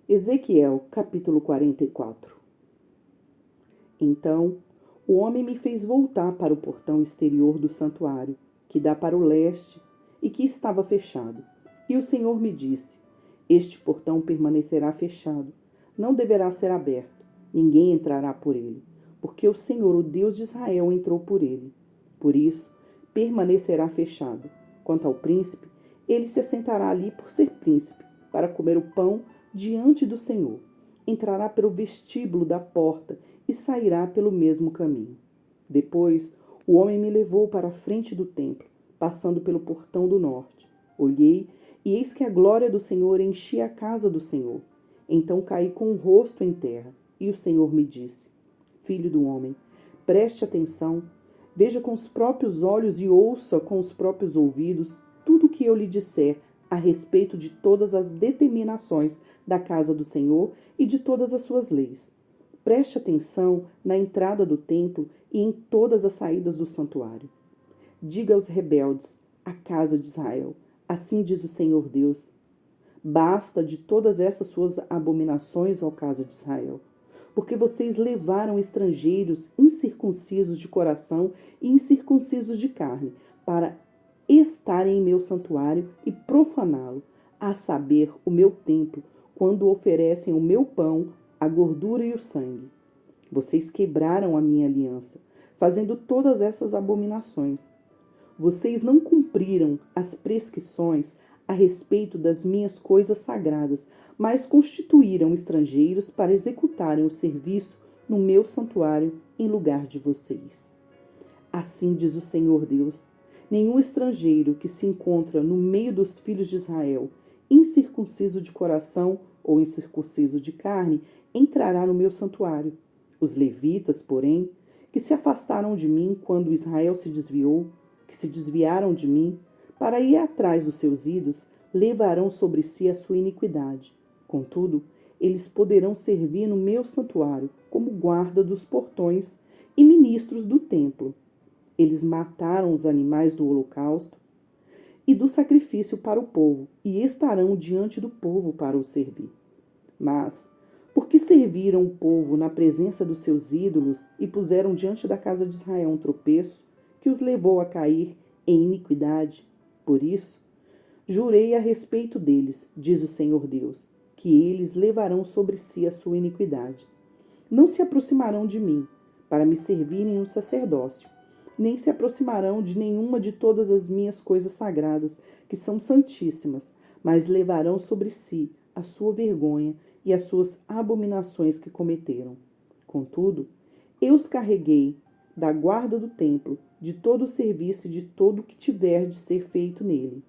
Ezequiel, capítulo 44. Então o homem me fez voltar para o portão exterior do santuário, que dá para o leste e que estava fechado. E o Senhor me disse: este portão permanecerá fechado, não deverá ser aberto, ninguém entrará por ele, porque o Senhor, o Deus de Israel, entrou por ele. Por isso, permanecerá fechado. Quanto ao príncipe, ele se assentará ali por ser príncipe, para comer o pão diante do Senhor. Entrará pelo vestíbulo da porta e sairá pelo mesmo caminho. Depois, o homem me levou para a frente do templo, passando pelo portão do norte. Olhei, e eis que a glória do Senhor enchia a casa do Senhor. Então caí com o rosto em terra, e o Senhor me disse: filho do homem, preste atenção, veja com os próprios olhos e ouça com os próprios ouvidos tudo o que eu lhe disser a respeito de todas as determinações da casa do Senhor e de todas as suas leis. Preste atenção na entrada do templo e em todas as saídas do santuário. Diga aos rebeldes, a casa de Israel: assim diz o Senhor Deus: basta de todas essas suas abominações, ó casa de Israel, porque vocês levaram estrangeiros incircuncisos de coração e incircuncisos de carne para estarem em meu santuário e profaná-lo, a saber, o meu templo, quando oferecem o meu pão, a gordura e o sangue. Vocês quebraram a minha aliança, fazendo todas essas abominações. Vocês não cumpriram as prescrições a respeito das minhas coisas sagradas, mas constituíram estrangeiros para executarem o serviço no meu santuário em lugar de vocês. Assim diz o Senhor Deus: nenhum estrangeiro que se encontra no meio dos filhos de Israel, incircunciso de coração ou incircunciso de carne, entrará no meu santuário. Os levitas, porém, que se afastaram de mim quando Israel se desviou, que se desviaram de mim, para ir atrás dos seus ídolos, levarão sobre si a sua iniquidade. Contudo, eles poderão servir no meu santuário como guarda dos portões e ministros do templo. Eles mataram os animais do holocausto e do sacrifício para o povo, e estarão diante do povo para o servir. Mas, porque serviram o povo na presença dos seus ídolos e puseram diante da casa de Israel um tropeço, que os levou a cair em iniquidade, por isso, jurei a respeito deles, diz o Senhor Deus, que eles levarão sobre si a sua iniquidade. Não se aproximarão de mim, para me servirem no sacerdócio, nem se aproximarão de nenhuma de todas as minhas coisas sagradas, que são santíssimas, mas levarão sobre si a sua vergonha e as suas abominações que cometeram. Contudo, eu os carreguei da guarda do templo, de todo o serviço e de todo o que tiver de ser feito nele.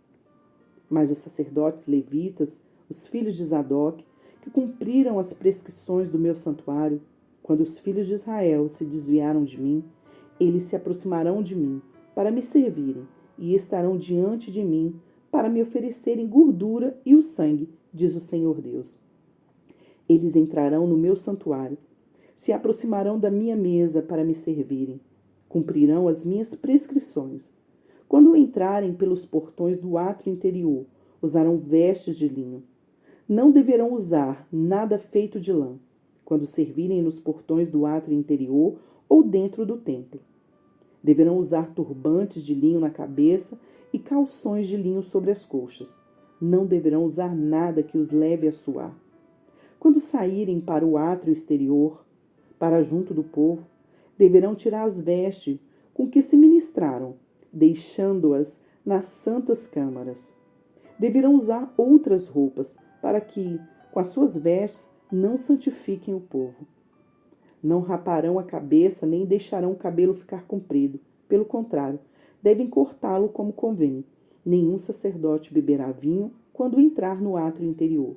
Mas os sacerdotes levitas, os filhos de Zadok, que cumpriram as prescrições do meu santuário, quando os filhos de Israel se desviaram de mim, eles se aproximarão de mim para me servirem e estarão diante de mim para me oferecerem gordura e o sangue, diz o Senhor Deus. Eles entrarão no meu santuário, se aproximarão da minha mesa para me servirem, cumprirão as minhas prescrições. Quando entrarem pelos portões do átrio interior, usarão vestes de linho. Não deverão usar nada feito de lã, quando servirem nos portões do átrio interior ou dentro do templo. Deverão usar turbantes de linho na cabeça e calções de linho sobre as coxas. Não deverão usar nada que os leve a suar. Quando saírem para o átrio exterior, para junto do povo, deverão tirar as vestes com que se ministraram, deixando-as nas santas câmaras. Deverão usar outras roupas, para que, com as suas vestes, não santifiquem o povo. Não raparão a cabeça, nem deixarão o cabelo ficar comprido. Pelo contrário, devem cortá-lo como convém. Nenhum sacerdote beberá vinho quando entrar no átrio interior.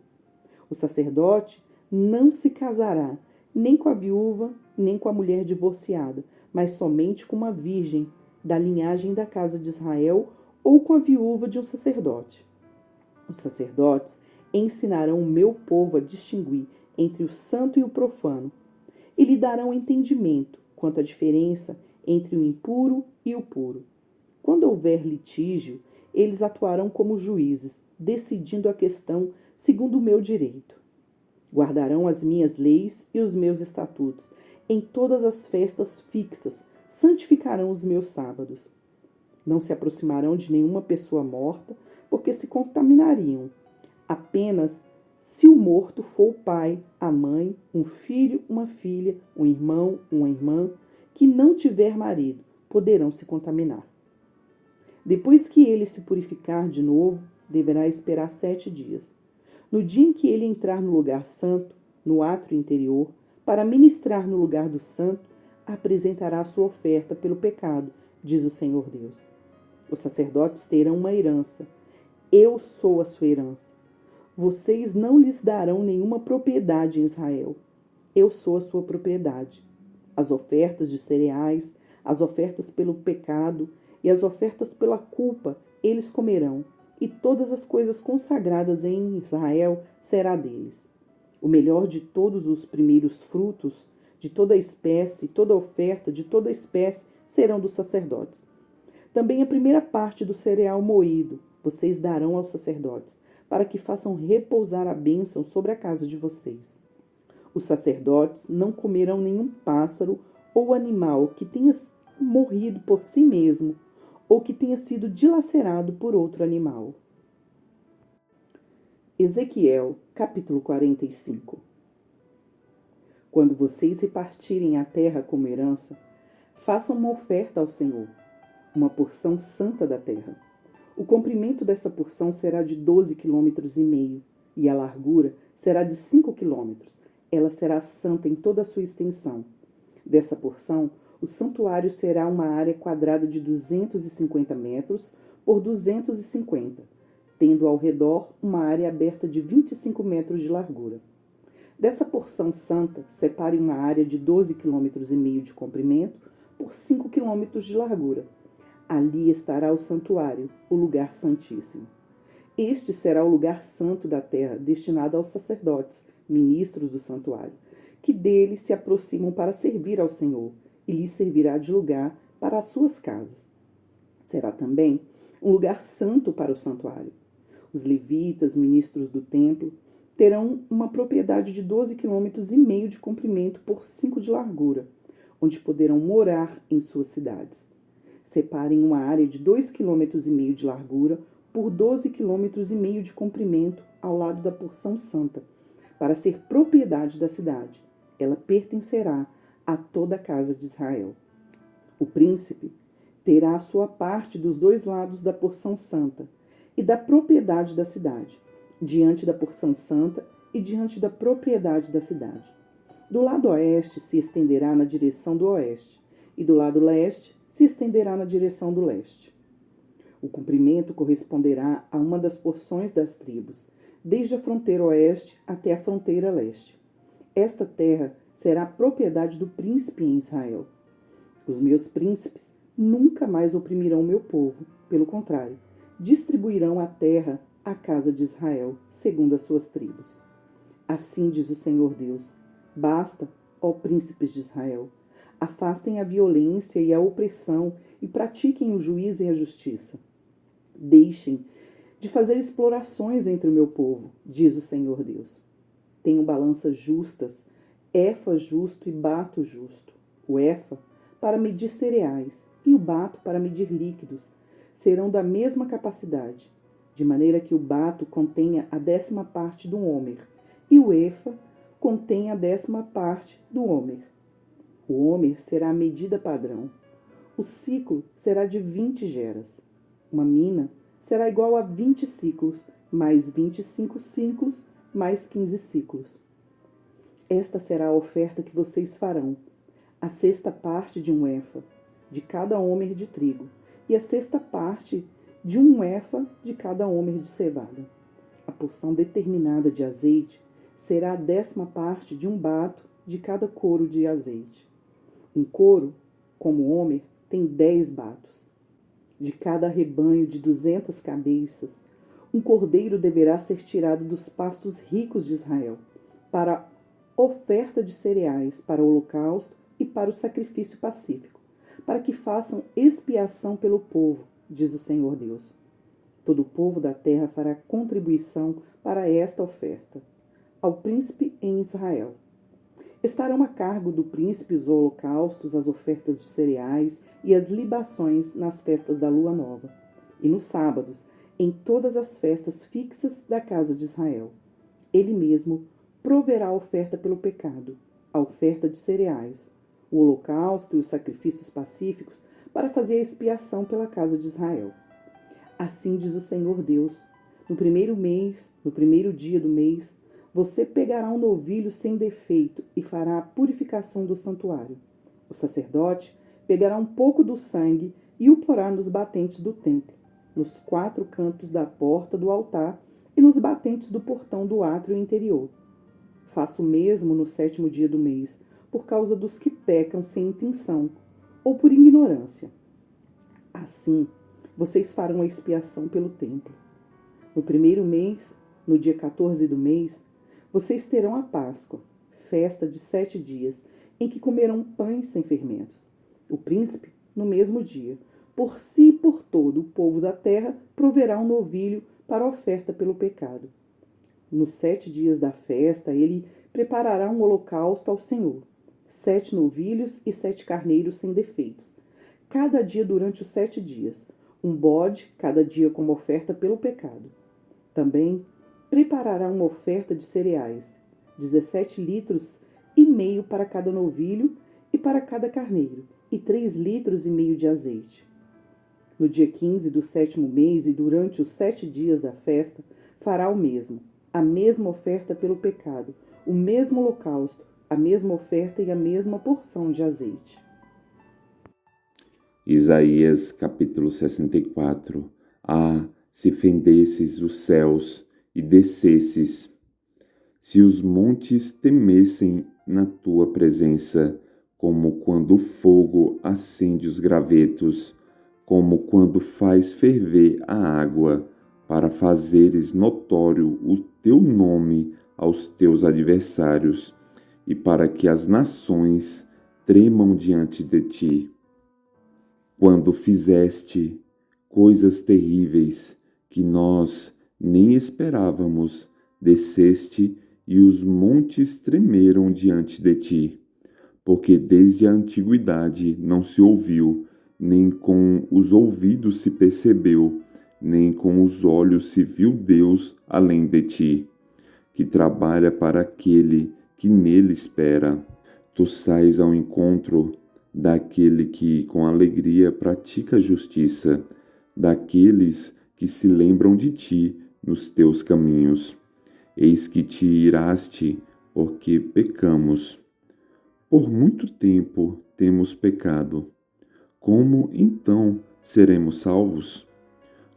O sacerdote não se casará, nem com a viúva, nem com a mulher divorciada, mas somente com uma virgem da linhagem da casa de Israel ou com a viúva de um sacerdote. Os sacerdotes ensinarão o meu povo a distinguir entre o santo e o profano. e lhe darão entendimento quanto à diferença entre o impuro e o puro. Quando houver litígio, eles atuarão como juízes, decidindo a questão segundo o meu direito. Guardarão as minhas leis e os meus estatutos. Em todas as festas fixas, santificarão os meus sábados. Não se aproximarão de nenhuma pessoa morta, porque se contaminariam. Apenas se o morto for o pai, a mãe, um filho, uma filha, um irmão, uma irmã, que não tiver marido, poderão se contaminar. Depois que ele se purificar de novo, deverá esperar 7 dias. No dia em que ele entrar no lugar santo, no átrio interior, para ministrar no lugar do santo, apresentará a sua oferta pelo pecado, diz o Senhor Deus. Os sacerdotes terão uma herança. Eu sou a sua herança. Vocês não lhes darão nenhuma propriedade em Israel. Eu sou a sua propriedade. As ofertas de cereais, as ofertas pelo pecado e as ofertas pela culpa, eles comerão, e todas as coisas consagradas em Israel será deles. O melhor de todos os primeiros frutos, de toda espécie, toda oferta de toda espécie, serão dos sacerdotes. Também a primeira parte do cereal moído, vocês darão aos sacerdotes, para que façam repousar a bênção sobre a casa de vocês. Os sacerdotes não comerão nenhum pássaro ou animal que tenha morrido por si mesmo, ou que tenha sido dilacerado por outro animal. Ezequiel, capítulo 45. Quando vocês repartirem a terra como herança, façam uma oferta ao Senhor, uma porção santa da terra. O comprimento dessa porção será de 12,5 km e a largura será de 5 km. Ela será santa em toda a sua extensão. Dessa porção, o santuário será uma área quadrada de 250 metros por 250, tendo ao redor uma área aberta de 25 metros de largura. Dessa porção santa, separe uma área de 12,5 km de comprimento por 5 km de largura. Ali estará o santuário, o lugar santíssimo. Este será o lugar santo da terra, destinado aos sacerdotes, ministros do santuário, que dele se aproximam para servir ao Senhor, e lhe servirá de lugar para as suas casas. Será também um lugar santo para o santuário. Os levitas, ministros do templo, terão uma propriedade de 12,5 km de comprimento por 5 de largura, onde poderão morar em suas cidades. Separem uma área de 2,5 km de largura por 12,5 km de comprimento ao lado da porção santa, para ser propriedade da cidade. Ela pertencerá a toda a casa de Israel. O príncipe terá a sua parte dos 2 lados da porção santa e da propriedade da cidade, diante da porção santa e diante da propriedade da cidade. Do lado oeste se estenderá na direção do oeste, e do lado leste se estenderá na direção do leste. O comprimento corresponderá a uma das porções das tribos, desde a fronteira oeste até a fronteira leste. Esta terra será propriedade do príncipe em Israel. Os meus príncipes nunca mais oprimirão meu povo, pelo contrário, distribuirão a terra à casa de Israel, segundo as suas tribos. Assim diz o Senhor Deus: basta, ó príncipes de Israel, afastem a violência e a opressão e pratiquem o juízo e a justiça. Deixem de fazer explorações entre o meu povo, diz o Senhor Deus. Tenho balanças justas, efa justo e bato justo. O efa para medir cereais e o bato para medir líquidos serão da mesma capacidade, de maneira que o bato contenha a 10ª parte do homer e o efa contém a 10ª parte do homer. O homer será a medida padrão. O ciclo será de 20 geras. Uma mina será igual a 20 ciclos, mais 25 ciclos, mais 15 ciclos. Esta será a oferta que vocês farão: a 6ª parte de um efa de cada homer de trigo, e a 6ª parte de um efa de cada homer de cevada. A porção determinada de azeite será a 10ª parte de um bato de cada coro de azeite. Um coro, como homer, tem 10 batos. De cada rebanho de 200 cabeças, um cordeiro deverá ser tirado dos pastos ricos de Israel, para oferta de cereais para o holocausto e para o sacrifício pacífico, para que façam expiação pelo povo, diz o Senhor Deus. Todo o povo da terra fará contribuição para esta oferta, ao príncipe em Israel. Estarão a cargo do príncipe os holocaustos, as ofertas de cereais e as libações nas festas da lua nova, e nos sábados, em todas as festas fixas da casa de Israel. Ele mesmo proverá a oferta pelo pecado, a oferta de cereais, o holocausto e os sacrifícios pacíficos para fazer a expiação pela casa de Israel. Assim diz o Senhor Deus: no primeiro mês, no primeiro dia do mês, você pegará um novilho sem defeito e fará a purificação do santuário. O sacerdote pegará um pouco do sangue e o porá nos batentes do templo, nos 4 cantos da porta do altar e nos batentes do portão do átrio interior. Faço o mesmo no 7º dia do mês, por causa dos que pecam sem intenção ou por ignorância. Assim, vocês farão a expiação pelo templo. No primeiro mês, no dia 14 do mês, vocês terão a Páscoa, festa de 7 dias, em que comerão pães sem fermentos. O príncipe, no mesmo dia, por si e por todo o povo da terra, proverá um novilho para a oferta pelo pecado. Nos 7 dias da festa, ele preparará um holocausto ao Senhor, 7 novilhos e 7 carneiros sem defeitos, cada dia durante os 7 dias, um bode cada dia como oferta pelo pecado. Também preparará uma oferta de cereais, 17 litros e meio para cada novilho e para cada carneiro, e 3 litros e meio de azeite. No dia 15 do 7º mês e durante os 7 dias da festa, fará o mesmo, a mesma oferta pelo pecado, o mesmo holocausto, a mesma oferta e a mesma porção de azeite. Isaías capítulo 64. Se fendesses os céus e descesses, se os montes temessem na tua presença, como quando o fogo acende os gravetos, como quando faz ferver a água, para fazeres notório o teu nome aos teus adversários, e para que as nações tremam diante de ti. Quando fizeste coisas terríveis que nós nem esperávamos, desceste e os montes tremeram diante de ti, porque desde a antiguidade não se ouviu, nem com os ouvidos se percebeu, nem com os olhos se viu Deus além de ti, que trabalha para aquele que nele espera. Tu sais ao encontro daquele que com alegria pratica a justiça, daqueles que se lembram de ti nos teus caminhos. Eis que te iraste, porque pecamos. Por muito tempo temos pecado. Como então seremos salvos?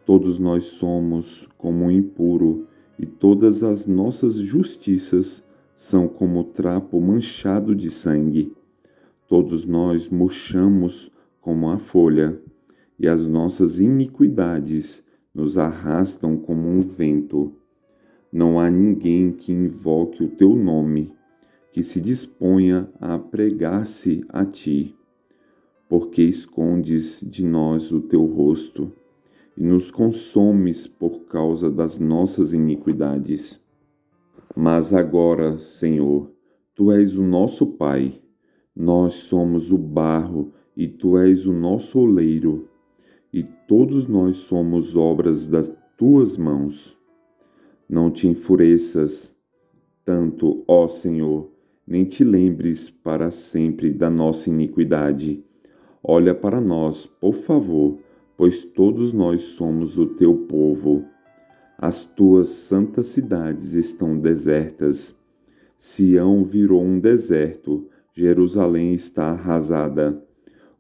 Todos nós somos como um impuro, e todas as nossas justiças são como trapo manchado de sangue. Todos nós murchamos como a folha, e as nossas iniquidades nos arrastam como um vento. Não há ninguém que invoque o teu nome, que se disponha a pregar-se a ti, porque escondes de nós o teu rosto e nos consomes por causa das nossas iniquidades. Mas agora, Senhor, tu és o nosso Pai, nós somos o barro e tu és o nosso oleiro, e todos nós somos obras das tuas mãos. Não te enfureças tanto, ó Senhor, nem te lembres para sempre da nossa iniquidade. Olha para nós, por favor, pois todos nós somos o teu povo. As tuas santas cidades estão desertas. Sião virou um deserto, Jerusalém está arrasada.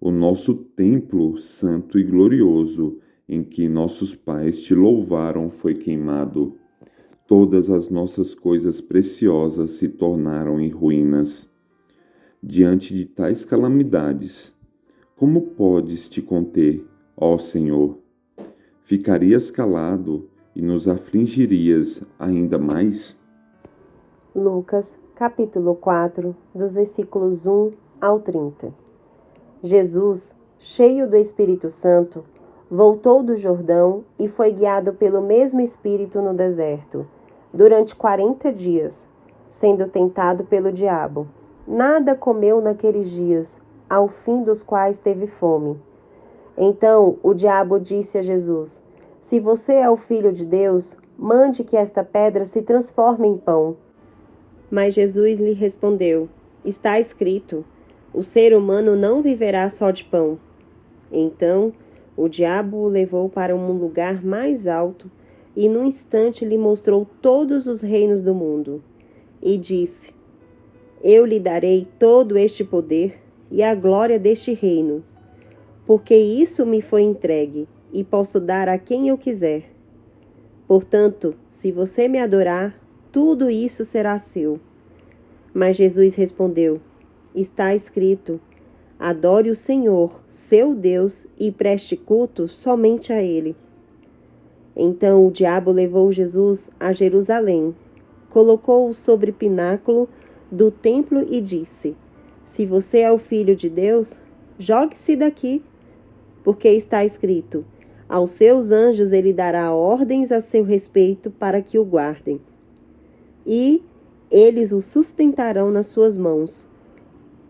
O nosso templo santo e glorioso, em que nossos pais te louvaram, foi queimado. Todas as nossas coisas preciosas se tornaram em ruínas. Diante de tais calamidades, como podes te conter, ó Senhor? Ficarias calado e nos afligirias ainda mais? Lucas, capítulo 4, dos versículos 1 ao 30. Jesus, cheio do Espírito Santo, voltou do Jordão e foi guiado pelo mesmo Espírito no deserto, durante 40 dias, sendo tentado pelo diabo. Nada comeu naqueles dias, ao fim dos quais teve fome. Então o diabo disse a Jesus: Se você é o Filho de Deus, mande que esta pedra se transforme em pão. Mas Jesus lhe respondeu: Está escrito: o ser humano não viverá só de pão. Então o diabo o levou para um lugar mais alto e num instante lhe mostrou todos os reinos do mundo. E disse: Eu lhe darei todo este poder e a glória deste reino, porque isso me foi entregue e posso dar a quem eu quiser. Portanto, se você me adorar, tudo isso será seu. Mas Jesus respondeu: Está escrito: Adore o Senhor, seu Deus, e preste culto somente a Ele. Então o diabo levou Jesus a Jerusalém, colocou-o sobre o pináculo do templo e disse: Se você é o Filho de Deus, jogue-se daqui, porque está escrito: Aos seus anjos ele dará ordens a seu respeito para que o guardem. E eles o sustentarão nas suas mãos,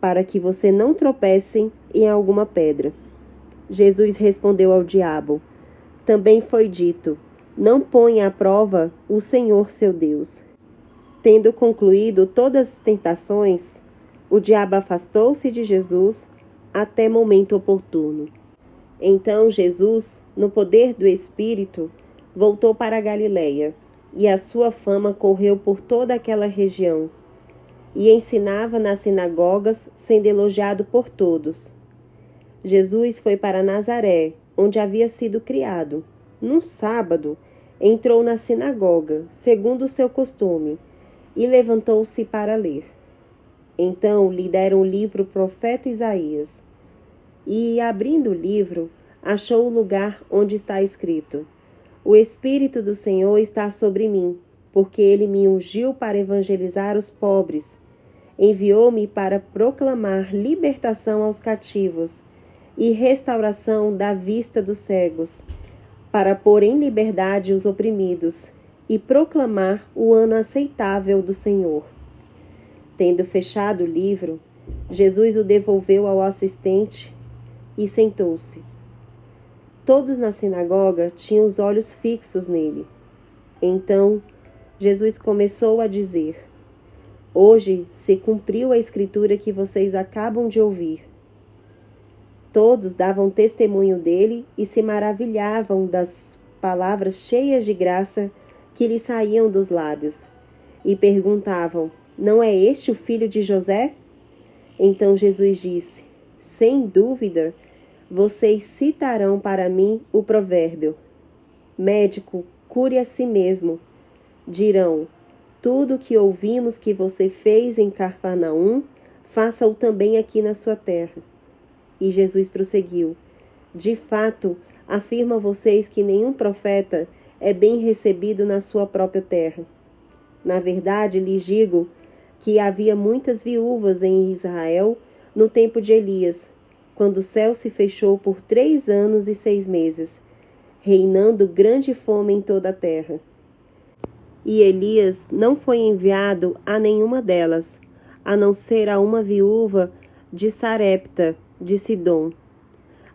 para que você não tropece em alguma pedra. Jesus respondeu ao diabo: Também foi dito: Não ponha à prova o Senhor seu Deus. Tendo concluído todas as tentações, o diabo afastou-se de Jesus até momento oportuno. Então Jesus, no poder do Espírito, voltou para a Galiléia, e a sua fama correu por toda aquela região, e ensinava nas sinagogas, sendo elogiado por todos. Jesus foi para Nazaré, onde havia sido criado. Num sábado, entrou na sinagoga, segundo o seu costume, e levantou-se para ler. Então lhe deram o livro profeta Isaías. E, abrindo o livro, achou o lugar onde está escrito: O Espírito do Senhor está sobre mim, porque ele me ungiu para evangelizar os pobres. Enviou-me para proclamar libertação aos cativos e restauração da vista dos cegos, para pôr em liberdade os oprimidos e proclamar o ano aceitável do Senhor. Tendo fechado o livro, Jesus o devolveu ao assistente e sentou-se. Todos na sinagoga tinham os olhos fixos nele. Então, Jesus começou a dizer: Hoje se cumpriu a escritura que vocês acabam de ouvir. Todos davam testemunho dele e se maravilhavam das palavras cheias de graça que lhe saíam dos lábios. E perguntavam: Não é este o filho de José? Então Jesus disse: Sem dúvida, vocês citarão para mim o provérbio: Médico, cure a si mesmo. Dirão: Tudo o que ouvimos que você fez em Cafarnaum, faça-o também aqui na sua terra. E Jesus prosseguiu: De fato, afirmo a vocês que nenhum profeta é bem recebido na sua própria terra. Na verdade, lhes digo que havia muitas viúvas em Israel no tempo de Elias, quando o céu se fechou por 3 anos e 6 meses, reinando grande fome em toda a terra. E Elias não foi enviado a nenhuma delas, a não ser a uma viúva de Sarepta, de Sidom.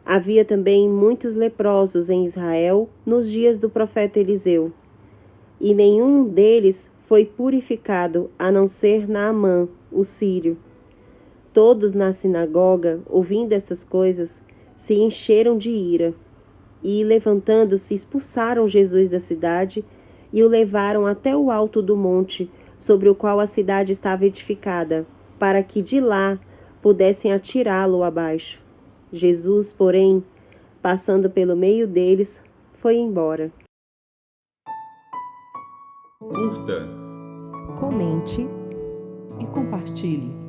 Havia também muitos leprosos em Israel nos dias do profeta Eliseu, e nenhum deles foi purificado, a não ser Naamã, o sírio. Todos na sinagoga, ouvindo estas coisas, se encheram de ira, e, levantando-se, expulsaram Jesus da cidade e o levaram até o alto do monte, sobre o qual a cidade estava edificada, para que de lá pudessem atirá-lo abaixo. Jesus, porém, passando pelo meio deles, foi embora. Curta, Comente e compartilhe.